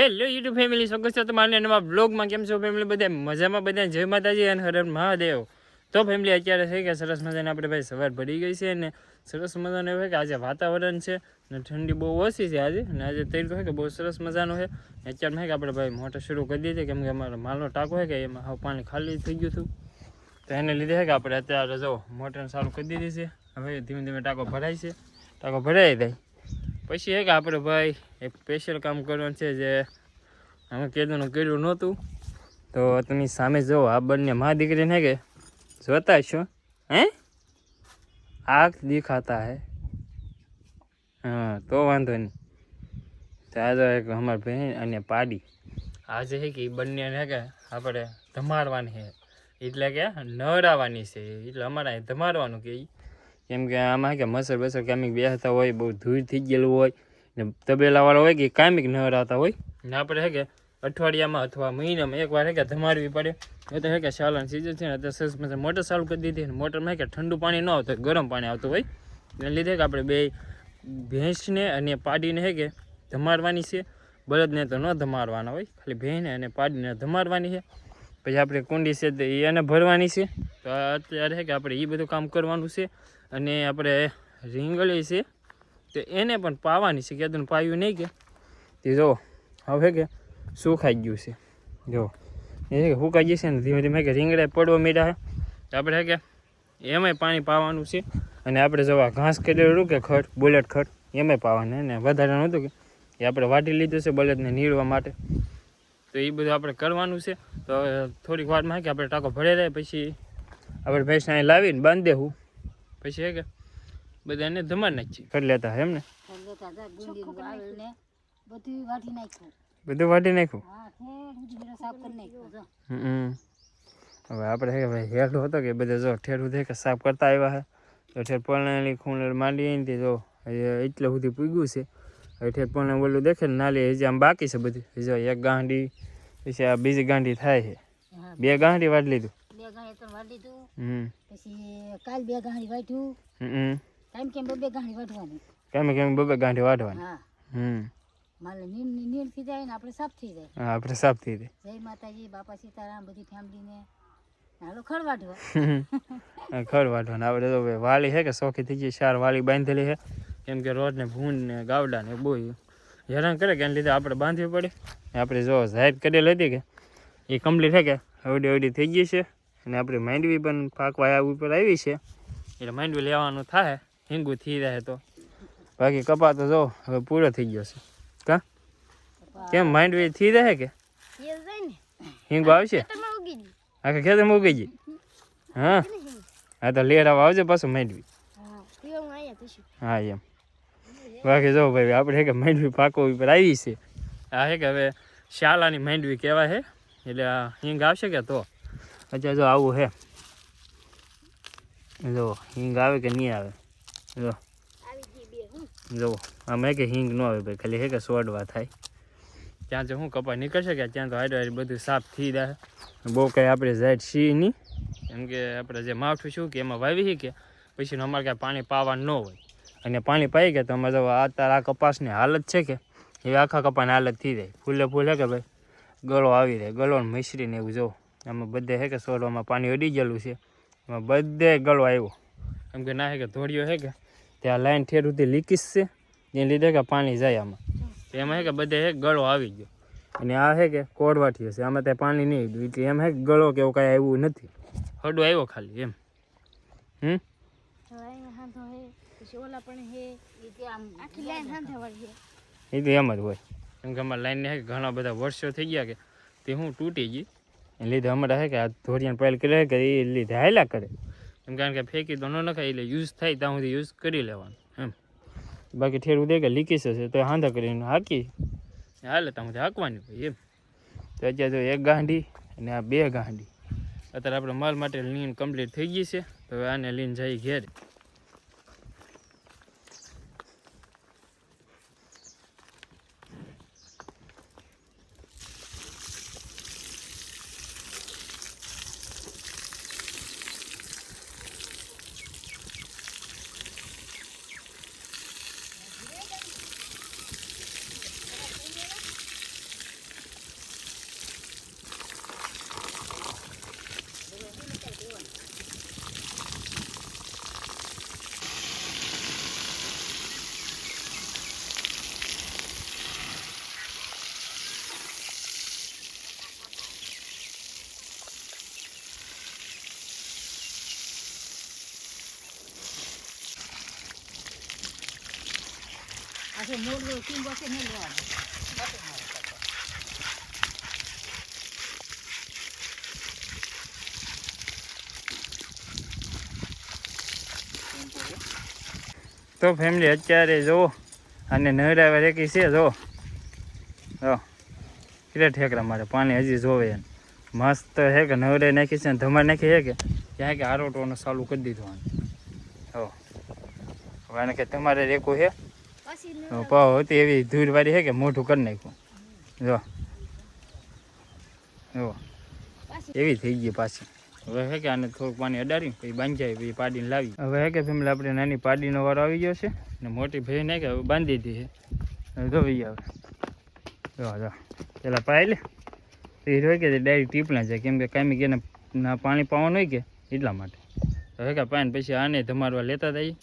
Hello YouTube family, સ્વાગત છે તમારા નવા બ્લોગમાં. કેમ છો ફેમિલી? બધા મજામાં? બધા જય માતાજી અને હર હર મહાદેવ. તો ફેમિલી અત્યારે થઈ ગયા સરસ મજાને આપણે ભાઈ સવાર ભરી ગઈ છે ને સરસ મજાનું એવું કે આજે વાતાવરણ છે ને ઠંડી બહુ ઓછી છે આજે, અને આજે તરીકો છે કે બહુ સરસ મજાનો છે. અત્યારમાં કે આપણે ભાઈ મોટર શરૂ કરી દીધી, કેમ કે અમારો માલનો ટાંકો છે કે એમાં હવે પાણી ખાલી થઈ ગયું હતું, તો એને લીધે છે કે આપણે અત્યારે જો મોટર ચાલુ કરી દીધી છે. હવે ધીમે ધીમે ટાંકો ભરાય છે. ટાંકો ભરાઈ જાય પછી છે કે આપણે ભાઈ એક સ્પેશિયલ કામ કરવાનું છે જે અમે કેદુંનું કર્યું નહોતું. તો તમે સામે જુઓ, આ બંને મા દીકરીને કે જોતા છો હે, આંખ દિખાતા હે. હા તો વાંધો નહીં. તો આજે એક અમારી બહેન અને પાડી આજે છે કે એ બંનેને કે આપણે ધમાડવાની છે, એટલે કે નવડાવવાની છે. એટલે અમારે ધમાડવાનું કે કેમ કે આમાં કે મસર બસર કામિક બેસતા હોય, બહુ ધૂળ થઈ ગયેલું હોય ને તબેલાવાળા હોય કે કામિક નવડાવતા હોય ને આપણે છે કે અઠવાડિયામાં અથવા મહિનામાં એકવાર છે કે ધમાડવી પડે. એ તો છે કે શાલાની સીઝન છે ને, અત્યારે સરસ મજા મોટર ચાલુ કરી દીધી ને મોટરમાં કે ઠંડુ પાણી ન આવતું, ગરમ પાણી આવતું હોય. એને લીધે કે આપણે બે ભેંસને અને પાડીને છે કે ધમાડવાની છે. બળદને તો ન ધમાડવાના હોય, ખાલી ભેંસને અને પાડીને ધમાડવાની છે. પછી આપણે કુંડી છે તો એને ભરવાની છે. તો અત્યારે છે કે આપણે એ બધું કામ કરવાનું છે. અને આપણે રીંગણી છે તો એને પણ પાવાની છે. કીધું પાયું નહીં કે તે જો હવે કે સુકાઈ ગયું છે. જો એ કે સુકાઈ જશે ને ધીમે ધીમે કે રીંગણા પડવા માંડ્યા છે. આપણે કે એમાંય પાણી પાવાનું છે. અને આપણે જવા ઘાસ કરેલું કે ખડ બુલેટ ખડ એમાંય પાવાનું ને વધારે નહોતું કે એ આપણે વાટી લીધું છે બળદને નીળવા માટે. તો એ બધું આપણે કરવાનું છે. તો થોડીક વારમાં કે આપણે ટાંકો ભરાઈ જાય પછી આપણે ભેંસને અહીં લાવીને બાંધી દેવું. પછી હે કે બધાને ધમાડ નાખીએ. કરી લેતા એમ ને બધું વાટી નાખ્યું. હવે આપણે હે ભાઈ હેઠો હતો કે બધા જો ઠેઠું થઈ કે સાફ કરતા આવ્યા છે. તો ઠેઠ પલણાની ખૂણ માંડી ને જો એટલે સુધી પૂગ્યું છે. હવે ઠેઠ પલણા ઓલું દેખે ને નાલી હજી આમ બાકી છે બધી. જો એક ગાંડી પછી આ બીજી ગાંડી થાય છે. બે ગાંડી વાળી લીધું. પછી કાલ બે ગાંઠી વાટ્યું. કેમ બે ગાંઠી વાટવાની. કેમ બબે ગાંઠી વાટવાની. માલે નીર થઈ જાય ને આપણે સાફ થઈ જાય. હા આપણે સાફ થઈ જાય. જય માતાજી, બાપા સીતારામ, બધી ફેમિલીને હાલો ખડ વાટવા. ખડ વાટવાના આપણે તો વાલી છે કે શોખી થઈ ગઈ, 4 વાલી બાંધેલી છે. કેમ કે રોડ ને ભૂન ને ગાવડા ને બહુ હેરાન કરે કે એને લીધે આપણે બાંધવી પડે. આપણે જો જાહેર કરેલી હતી કે એ કમ્પ્લીટ છે કે અવડી થઈ ગઈ છે. અને આપણી માંડવી પણ પાકવા ઉપર આવી છે. એટલે માંડવી લેવાનું થાય હિંગું થઈ રહે તો. બાકી કપા તો જો હવે પૂરો થઈ ગયો છે. કા કેમ માંડવી થઈ રહે કે હિંગો આવશે આખા ખેતરમાં ઉગી ગઈ. હા હા તો લેરાવા આવજો પાછું માંડવી. હા એમ. બાકી જો ભાઈ આપણે કે માંડવી પાકો ઉપર આવી છે. આ છે કે હવે શાલાની માંડવી કહેવાય છે. એટલે હિંગ આવશે કે તો અત્યારે જો આવું છે. જો હિંગ આવે કે નહીં આવે. જો આમાં કે હિંગ ન આવે ભાઈ, ખાલી હે કે સોડવા થાય. ત્યાં તો શું કપા નીકળશે કે ત્યાં તો હાડવાડી બધું સાફ થઈ જાય. બહુ કંઈ આપણે ઝાડ છીએ નહીં, કેમ કે આપણે જે માવઠું શું કે એમાં વાવી કે પછી અમારે કાંઈ પાણી પાવાનું ન હોય. અને પાણી પાઈ ગયા તો અમારે જો અત્યારે આ કપાસની હાલત છે કે એ આખા કપાની હાલત થઈ જાય. ફૂલે હે કે ભાઈ ગળો આવી જાય. ગળો મિશ્રીને એવું જો આમાં બધે હે કે સોડવામાં પાણી અડી ગયેલું છે. એમાં બધે ગળો આવ્યો. કેમ કે ના હે કે ધોળિયો હે કે ત્યાં લાઈન ઠેર સુધી લીકીશ છે, એને લીધે કે પાણી જાય આમાં. એમાં હે કે બધે હે ગળો આવી ગયો. અને આ છે કે કોડવાઠી હશે, આમાં ત્યાં પાણી નહીં આવ્યું. એટલે એમ હે કે ગળો કે એવું કાંઈ આવ્યું નથી, હડો આવ્યો ખાલી એમ. એ તો એમ જ હોય. કેમ કે અમારે લાઈનને હે કે ઘણા બધા વર્ષો થઈ ગયા કે તે હું તૂટી ગઈ. એ લીધે અમારે હે કે આ ધોરિયાને પહેલ કરે કે એ લીધે હાલ્યા કરે. એમ કારણ કે ફેંકી તો ન નખાય, એટલે યુઝ થાય ત્યાં સુધી યુઝ કરી લેવાનું એમ. બાકી ઠેર ઉદે કે લીકેજ હશે તો હાંધા કરીને હાકી હાલે ત્યાં સુધી હાંકવાની હોય એમ. તો અત્યારે તો એક ગાંડી અને આ 2 ગાંડી અત્યારે આપણે માલ માટે લીન કમ્પ્લીટ થઈ ગઈ છે. તો હવે આને લઈને જઈ ઘેર. છે મોરલો ટીંગો છે નહીં લેવાનો તો ફેમિલી અત્યારે જુઓ અને નવરાવા રેકી છે જો કેટલા ઠેકડા મારે પાણી હજી જોવે એને મસ્ત હે કે નવરાઈ નાખી છે ને ધમાર નાખી હે કે ત્યાં કે આરોટવાનું ચાલુ કરી દીધું હો હવે આને કે તમારે રેકું છે પાવ હતી એવી ધૂળવાળી છે કે મોઢું કરી નાખ્યું જો એવી થઈ ગઈ પાછી હવે હે કે આને થોડુંક પાણી અડાડી પછી બાંધી પછી પાડીને લાવી હવે હે કે ફેમિલી આપણે નાની પાડીનો વારો આવી ગયો છે ને મોટી ભાઈ ને કે હવે બાંધી દીધી છે ધોવી આવે જો પેલા પાય લે એ હોય કે ડાયરેક્ટ ટીપલા જાય કેમ કે કાંઈ કે ના પાણી પાવાનું હોય કે એટલા માટે હવે કે પાય ને પછી આને ધમારવા લેતા થાય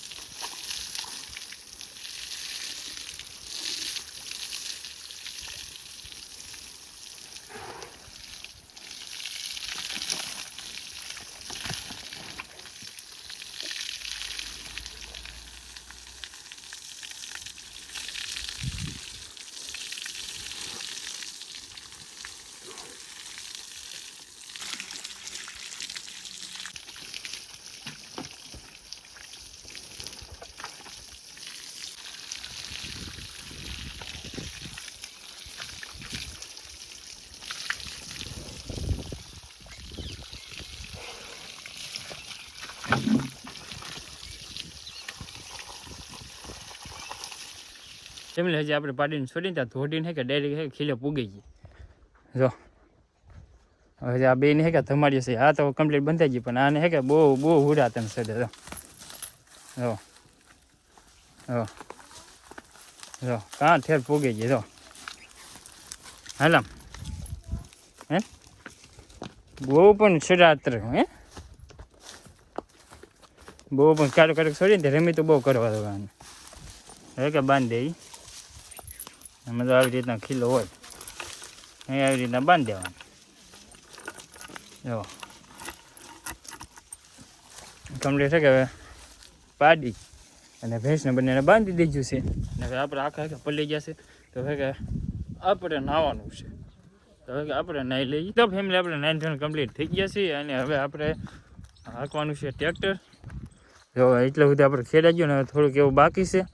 ફેમિલી હજી આપણે પાડીને છોડીને ત્યાં ધોડીને હે કે ડાયરેક્ટ હે ખીલે પૂગી ગઈ જો હવે આ બે ને હે કે ધમાડીએ છે આ તો કમ્પ્લીટ બંધાઈ ગઈ પણ આને હે કે બહુ હુડા તને સદે જો કાં ઠેર પૂગી ગઈ જો હાલામ હે બહુ પણ છેડાત્ર હે બહુ પણ કાઢો છોડીને રમી તો બહુ કરવા દો આને હવે કે બાંધી દે અમે તો આવી રીતના ખીલો હોય અહીં આવી રીતના બાંધી દેવાનું જો કમ્પ્લીટ છે કે હવે પાડી અને ભેંસને બંનેને બાંધી દીધું છે અને હવે આપણે આખા પલળી ગયા છે તો હવે કે આપણે નાહવાનું છે તો હવે કે આપણે નાહી લઈએ તો ફેમિલી આપણે નાઈન ધોરણ કમ્પ્લીટ થઈ ગયા છીએ અને હવે આપણે હાંકવાનું છે ટ્રેક્ટર જો એટલે સુધી આપણે ખેડાઈ ગયું ને હવે થોડુંક એવું બાકી છે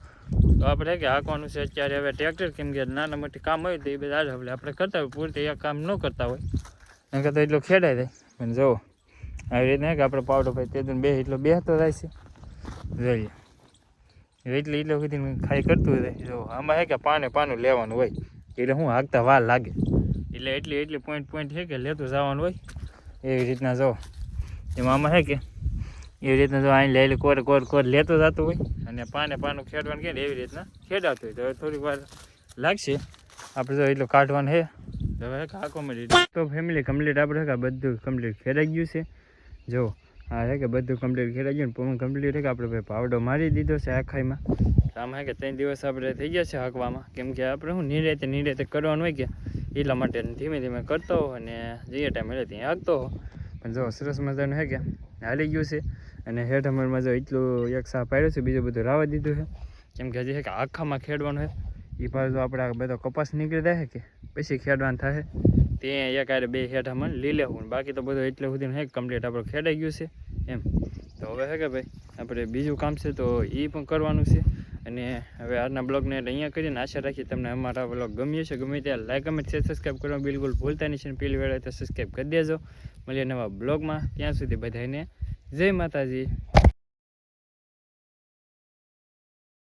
તો આપણે કે હાંકવાનું છે અત્યારે હવે ટ્રેક્ટર કેમ કે નાના મોટી કામ હોય તો એ બધા આપણે કરતા હોય પૂરતી એક કામ ન કરતા હોય એમ કરતાં એટલો ખેડાઈ જાય પણ જો આવી રીતના કે આપણે પાવડો ભાઈ તે બે એટલો બેસતો થાય છે જોઈએ એટલે સુધી ખાઈ કરતું હોય જો આમાં હે કે પાનું લેવાનું હોય એટલે હું હાંકતા વાર લાગે એટલે એટલી પોઈન્ટ છે કે લેતું જવાનું હોય એવી રીતના જો એમાં આમાં હે કે એવી રીતના જો અહીં લઈ કોર લેતો જતું હોય અને પાનું ખેડવાનું કે એવી રીતના ખેડાતું હોય તો થોડીક વાર લાગશે આપણે જો એટલું કાઢવાનું છે તો હવે આખો મળી તો ફેમિલી કમ્પ્લીટ આપણે કે બધું કમ્પ્લીટ ખેડાઈ ગયું છે જો હા છે કે બધું કમ્પ્લીટ ખેડાઈ ગયું ને પૂરું કમ્પ્લીટ છે કે આપણે ભાઈ પાવડો મારી દીધો છે આખાઈમાં આમાં છે કે 3 દિવસ આપણે થઈ ગયા છે હાંકવામાં કેમ કે આપણે શું નિરાતે કરવાનું હોય કે એટલા માટે ધીમે ધીમે કરતો હો અને જે ટાઈમ મળે ત્યાં હાંકતો હો પણ જો સરસ મજાનું છે કે હાલી ગયું છે અને હેઠ અમારમાં જો એટલું એક સાહ પાડ્યો છે બીજું બધું રાવા દીધું છે કેમ કે હજી છે કે આખામાં ખેડવાનું છે એ પાછું આપણે બધો કપાસ નીકળી જાય કે પછી ખેડવાનું થાય તે એક આરે બે હેઠામાં લઈ લેવું બાકી તો બધું એટલે સુધી હે કમ્પ્લીટ આપણે ખેડાઈ ગયું છે એમ તો હવે છે કે ભાઈ આપણે બીજું કામ છે તો એ પણ કરવાનું છે અને હવે આજના બ્લોગને અહીંયા કરીને આશા રાખીએ તમને અમારા બ્લોગ ગમ્યો છે ગમે ત્યાં લાઈક કમેન્ટ શેર સબસ્ક્રાઈબ કરવાનું બિલકુલ ભૂલતા નહીં છે પેલી વાર તો સબસ્ક્રાઈબ કરી દેજો મળીએ નવા બ્લોગમાં ત્યાં સુધી બધાને જય માતાજી.